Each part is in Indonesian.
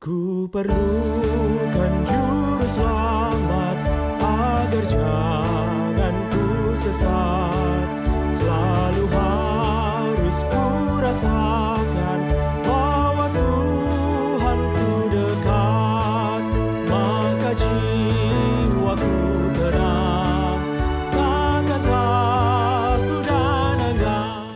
Ku perlukan juru selamat agar jangan ku sesat. Selalu harus ku rasakan bahwa Tuhanku dekat, maka jiwaku tenang, takkan takut dan enggan.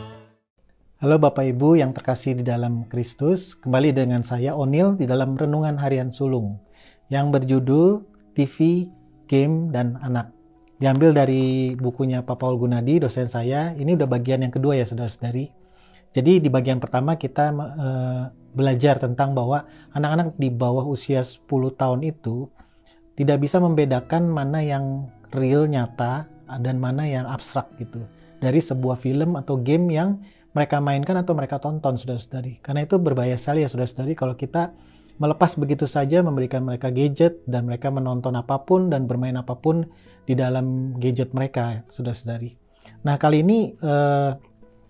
Halo Bapak Ibu yang terkasih di dalam Kristus, kembali dengan saya Onil di dalam Renungan Harian Sulung yang berjudul TV, Game, dan Anak. Diambil dari bukunya Pak Paul Gunadi, dosen saya. Ini udah bagian yang kedua ya saudara-saudari. Jadi di bagian pertama kita belajar tentang bahwa anak-anak di bawah usia 10 tahun itu tidak bisa membedakan mana yang real, nyata, dan mana yang abstrak gitu. Dari sebuah film atau game yang mereka mainkan atau mereka tonton, saudara-saudari. Karena itu berbahaya sekali ya saudara-saudari kalau kita melepas begitu saja, memberikan mereka gadget dan mereka menonton apapun dan bermain apapun di dalam gadget mereka, saudara-saudari. Nah kali ini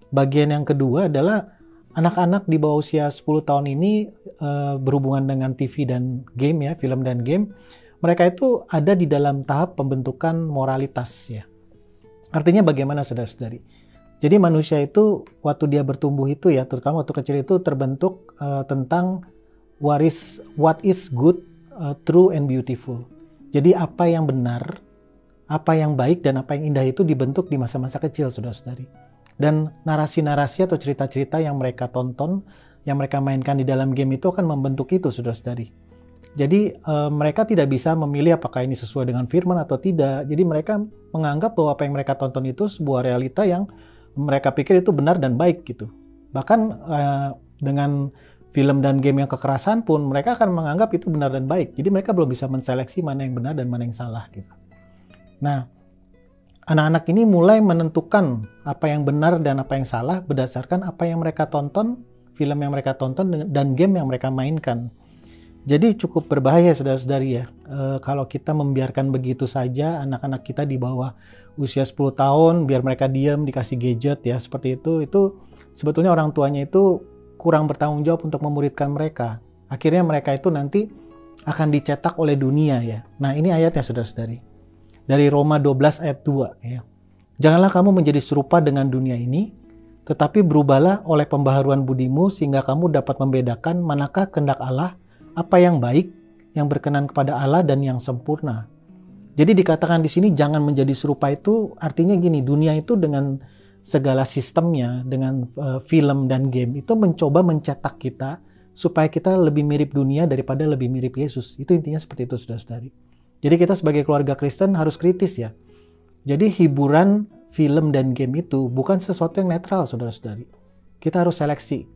bagian yang kedua adalah anak-anak di bawah usia 10 tahun ini berhubungan dengan TV dan game ya, film dan game. Mereka itu ada di dalam tahap pembentukan moralitas ya. Artinya bagaimana saudara-saudari? Jadi manusia itu waktu dia bertumbuh itu ya, terutama waktu kecil itu terbentuk tentang what is good, true and beautiful. Jadi apa yang benar, apa yang baik dan apa yang indah itu dibentuk di masa-masa kecil, saudara-saudari. Dan narasi-narasi atau cerita-cerita yang mereka tonton, yang mereka mainkan di dalam game itu akan membentuk itu, saudara-saudari. Jadi mereka tidak bisa memilih apakah ini sesuai dengan firman atau tidak. Jadi mereka menganggap bahwa apa yang mereka tonton itu sebuah realita yang mereka pikir itu benar dan baik gitu. Bahkan dengan film dan game yang kekerasan pun mereka akan menganggap itu benar dan baik. Jadi mereka belum bisa menseleksi mana yang benar dan mana yang salah gitu. Nah, anak-anak ini mulai menentukan apa yang benar dan apa yang salah berdasarkan apa yang mereka tonton, film yang mereka tonton dan game yang mereka mainkan. Jadi cukup berbahaya saudara-saudari ya, kalau kita membiarkan begitu saja anak-anak kita di bawah usia 10 tahun, biar mereka diam, dikasih gadget ya, seperti itu sebetulnya orang tuanya itu kurang bertanggung jawab untuk memuridkan mereka. Akhirnya mereka itu nanti akan dicetak oleh dunia ya. Nah ini ayatnya saudara-saudari. Dari Roma 12 ayat 2 ya. Janganlah kamu menjadi serupa dengan dunia ini, tetapi berubahlah oleh pembaharuan budimu sehingga kamu dapat membedakan manakah kehendak Allah, apa yang baik, yang berkenan kepada Allah dan yang sempurna. Jadi dikatakan di sini jangan menjadi serupa itu artinya gini, dunia itu dengan segala sistemnya, dengan film dan game itu mencoba mencetak kita supaya kita lebih mirip dunia daripada lebih mirip Yesus. Itu intinya seperti itu saudara-saudari. Jadi kita sebagai keluarga Kristen harus kritis ya. Jadi hiburan, film dan game itu bukan sesuatu yang netral saudara-saudari. Kita harus seleksi.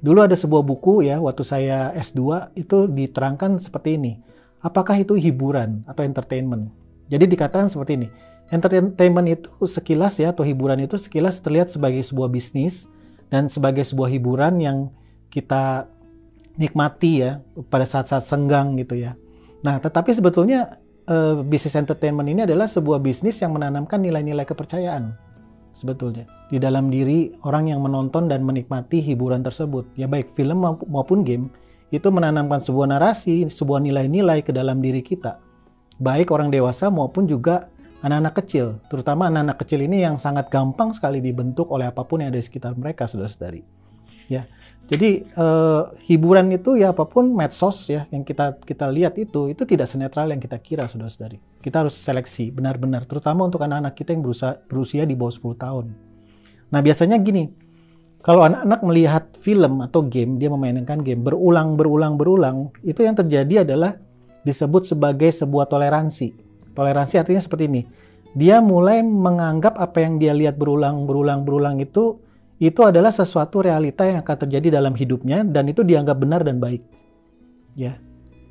Dulu ada sebuah buku ya, waktu saya S2 itu diterangkan seperti ini. Apakah itu hiburan atau entertainment? Jadi dikatakan seperti ini. Entertainment itu sekilas ya, atau hiburan itu sekilas terlihat sebagai sebuah bisnis dan sebagai sebuah hiburan yang kita nikmati ya pada saat-saat senggang gitu ya. Nah, tetapi sebetulnya bisnis entertainment ini adalah sebuah bisnis yang menanamkan nilai-nilai kepercayaan. Sebetulnya di dalam diri orang yang menonton dan menikmati hiburan tersebut ya, baik film maupun game, itu menanamkan sebuah narasi, sebuah nilai-nilai ke dalam diri kita, baik orang dewasa maupun juga anak-anak kecil. Terutama anak-anak kecil ini yang sangat gampang sekali dibentuk oleh apapun yang ada di sekitar mereka, saudara-saudari ya. Jadi hiburan itu ya, apapun medsos ya yang kita lihat itu tidak senetral yang kita kira, saudara-saudari. Kita harus seleksi benar-benar, terutama untuk anak-anak kita yang berusia di bawah 10 tahun. Nah biasanya gini, kalau anak-anak melihat film atau game, dia memainkan game berulang, itu yang terjadi adalah disebut sebagai sebuah toleransi. Toleransi artinya seperti ini, dia mulai menganggap apa yang dia lihat berulang itu adalah sesuatu realita yang akan terjadi dalam hidupnya dan itu dianggap benar dan baik. Ya.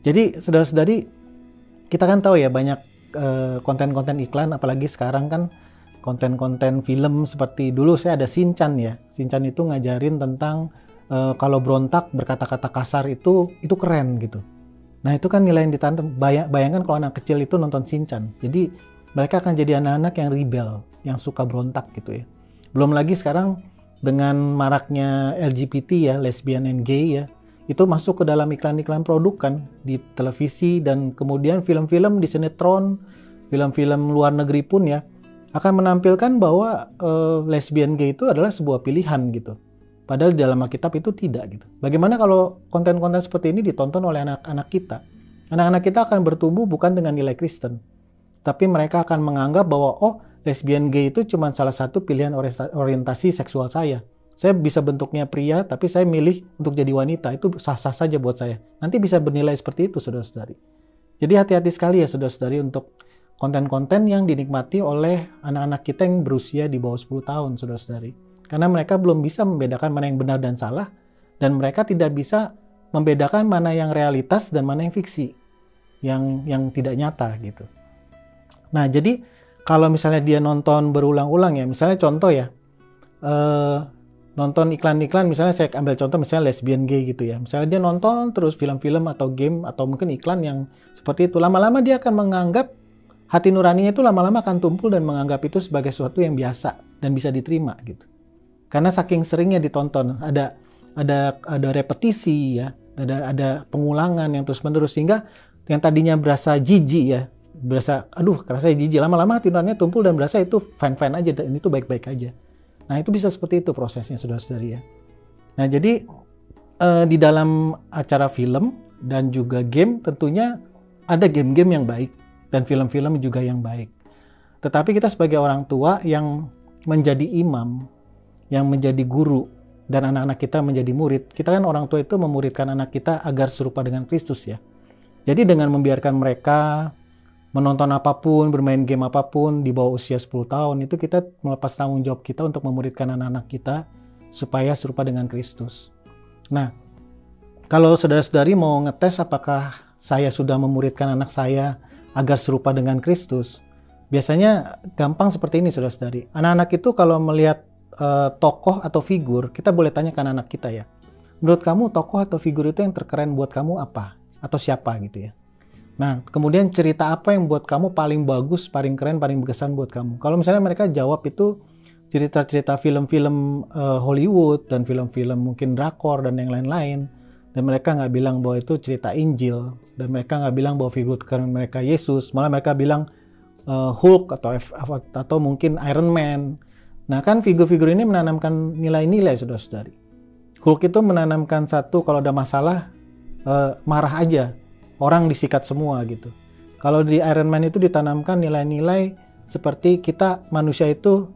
Jadi saudara-saudari, kita kan tahu ya banyak konten-konten iklan, apalagi sekarang kan konten-konten film seperti dulu saya ada Shinchan ya. Shinchan itu ngajarin tentang kalau berontak berkata-kata kasar itu keren gitu. Nah, itu kan nilai yang ditanam. Bayangkan kalau anak kecil itu nonton Shinchan. Jadi mereka akan jadi anak-anak yang rebel, yang suka berontak gitu ya. Belum lagi sekarang dengan maraknya LGBT ya, lesbian and gay ya, itu masuk ke dalam iklan-iklan produk kan, di televisi, dan kemudian film-film di sinetron, film-film luar negeri pun ya, akan menampilkan bahwa lesbian gay itu adalah sebuah pilihan gitu. Padahal di dalam Alkitab itu tidak gitu. Bagaimana kalau konten-konten seperti ini ditonton oleh anak-anak kita? Anak-anak kita akan bertumbuh bukan dengan nilai Kristen, tapi mereka akan menganggap bahwa lesbian gay itu cuma salah satu pilihan orientasi seksual saya. Saya bisa bentuknya pria, tapi saya milih untuk jadi wanita. Itu sah-sah saja buat saya. Nanti bisa bernilai seperti itu, saudara-saudari. Jadi hati-hati sekali ya, saudara-saudari, untuk konten-konten yang dinikmati oleh anak-anak kita yang berusia di bawah 10 tahun, saudara-saudari. Karena mereka belum bisa membedakan mana yang benar dan salah, dan mereka tidak bisa membedakan mana yang realitas dan mana yang fiksi, yang tidak nyata gitu. Nah, jadi kalau misalnya dia nonton berulang-ulang ya, misalnya contoh ya, nonton iklan-iklan, misalnya saya ambil contoh misalnya lesbian gay gitu ya. Misalnya dia nonton terus film-film atau game atau mungkin iklan yang seperti itu. Lama-lama dia akan menganggap, hati nuraninya itu lama-lama akan tumpul dan menganggap itu sebagai sesuatu yang biasa dan bisa diterima gitu. Karena saking seringnya ditonton, ada repetisi ya, ada pengulangan yang terus-menerus, sehingga yang tadinya berasa jijik ya, berasa rasanya jijik, lama-lama hati nuraninya tumpul dan berasa itu fine-fine aja dan itu baik-baik aja. Nah, itu bisa seperti itu prosesnya, saudara-saudari ya. Nah, jadi di dalam acara film dan juga game tentunya ada game-game yang baik dan film-film juga yang baik. Tetapi kita sebagai orang tua yang menjadi imam, yang menjadi guru, dan anak-anak kita menjadi murid, kita kan orang tua itu memuridkan anak kita agar serupa dengan Kristus ya. Jadi dengan membiarkan mereka menonton apapun, bermain game apapun di bawah usia 10 tahun, itu kita melepas tanggung jawab kita untuk memuridkan anak-anak kita supaya serupa dengan Kristus. Nah, kalau saudara-saudari mau ngetes apakah saya sudah memuridkan anak saya agar serupa dengan Kristus, biasanya gampang seperti ini, saudara-saudari. Anak-anak itu kalau melihat tokoh atau figur, kita boleh tanyakan anak kita ya, menurut kamu tokoh atau figur itu yang terkeren buat kamu apa? Atau siapa gitu ya. Nah, kemudian cerita apa yang buat kamu paling bagus, paling keren, paling berkesan buat kamu? Kalau misalnya mereka jawab itu cerita-cerita film-film Hollywood dan film-film mungkin drakor dan yang lain-lain, dan mereka nggak bilang bahwa itu cerita Injil, dan mereka nggak bilang bahwa figur keren mereka Yesus, malah mereka bilang Hulk atau mungkin Iron Man. Nah, kan figur-figur ini menanamkan nilai-nilai, saudara-saudari. Hulk itu menanamkan satu, kalau ada masalah marah aja. Orang disikat semua gitu. Kalau di Iron Man itu ditanamkan nilai-nilai seperti kita manusia itu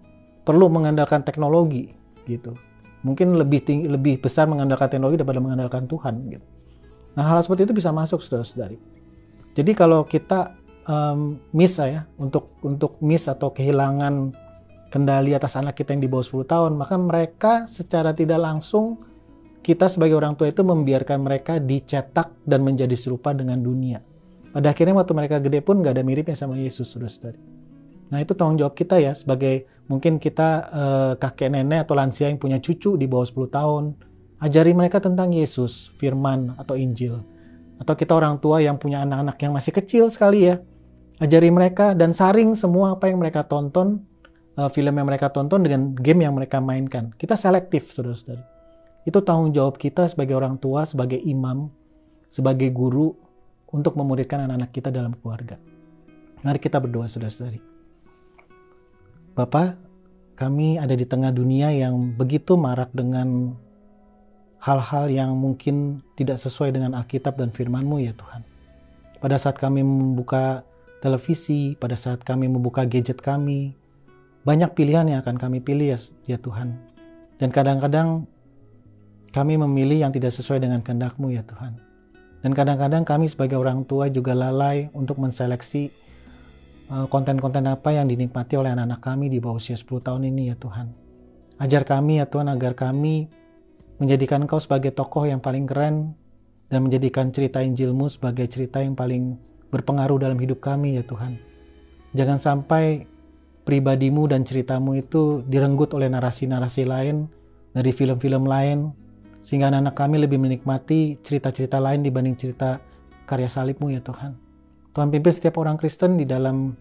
perlu mengandalkan teknologi gitu. Mungkin lebih besar mengandalkan teknologi daripada mengandalkan Tuhan gitu. Nah, hal seperti itu bisa masuk, saudara-saudari. Jadi kalau kita miss untuk miss atau kehilangan kendali atas anak kita yang di bawah 10 tahun, maka mereka secara tidak langsung, kita sebagai orang tua itu membiarkan mereka dicetak dan menjadi serupa dengan dunia. Pada akhirnya waktu mereka gede pun nggak ada miripnya sama Yesus, saudara-saudari. Nah, itu tanggung jawab kita ya, sebagai mungkin kita kakek nenek atau lansia yang punya cucu di bawah 10 tahun. Ajari mereka tentang Yesus, firman atau Injil. Atau kita orang tua yang punya anak-anak yang masih kecil sekali ya, ajari mereka dan saring semua apa yang mereka tonton, film yang mereka tonton dengan game yang mereka mainkan. Kita selektif, saudara-saudari. Itu tanggung jawab kita sebagai orang tua, sebagai imam, sebagai guru, untuk memuridkan anak-anak kita dalam keluarga. Mari kita berdoa, saudara-saudari. Bapa, kami ada di tengah dunia yang begitu marak dengan hal-hal yang mungkin tidak sesuai dengan Alkitab dan firman-Mu ya Tuhan. Pada saat kami membuka televisi, pada saat kami membuka gadget kami, banyak pilihan yang akan kami pilih ya Tuhan. Dan kadang-kadang kami memilih yang tidak sesuai dengan kehendak-Mu ya Tuhan. Dan kadang-kadang kami sebagai orang tua juga lalai untuk menseleksi konten-konten apa yang dinikmati oleh anak-anak kami di bawah usia 10 tahun ini ya Tuhan. Ajar kami ya Tuhan agar kami menjadikan Engkau sebagai tokoh yang paling keren dan menjadikan cerita Injil-Mu sebagai cerita yang paling berpengaruh dalam hidup kami ya Tuhan. Jangan sampai pribadi-Mu dan cerita-Mu itu direnggut oleh narasi-narasi lain dari film-film lain, sehingga anak-anak kami lebih menikmati cerita-cerita lain dibanding cerita karya salib-Mu ya Tuhan. Tuhan pimpin setiap orang Kristen di dalam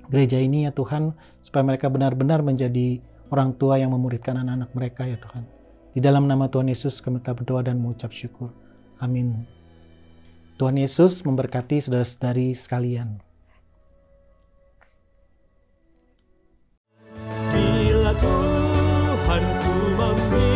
gereja ini ya Tuhan, supaya mereka benar-benar menjadi orang tua yang memuridkan anak-anak mereka ya Tuhan. Di dalam nama Tuhan Yesus kami berdoa dan mengucap syukur. Amin. Tuhan Yesus memberkati saudara-saudari sekalian. Bila Tuhanku memberi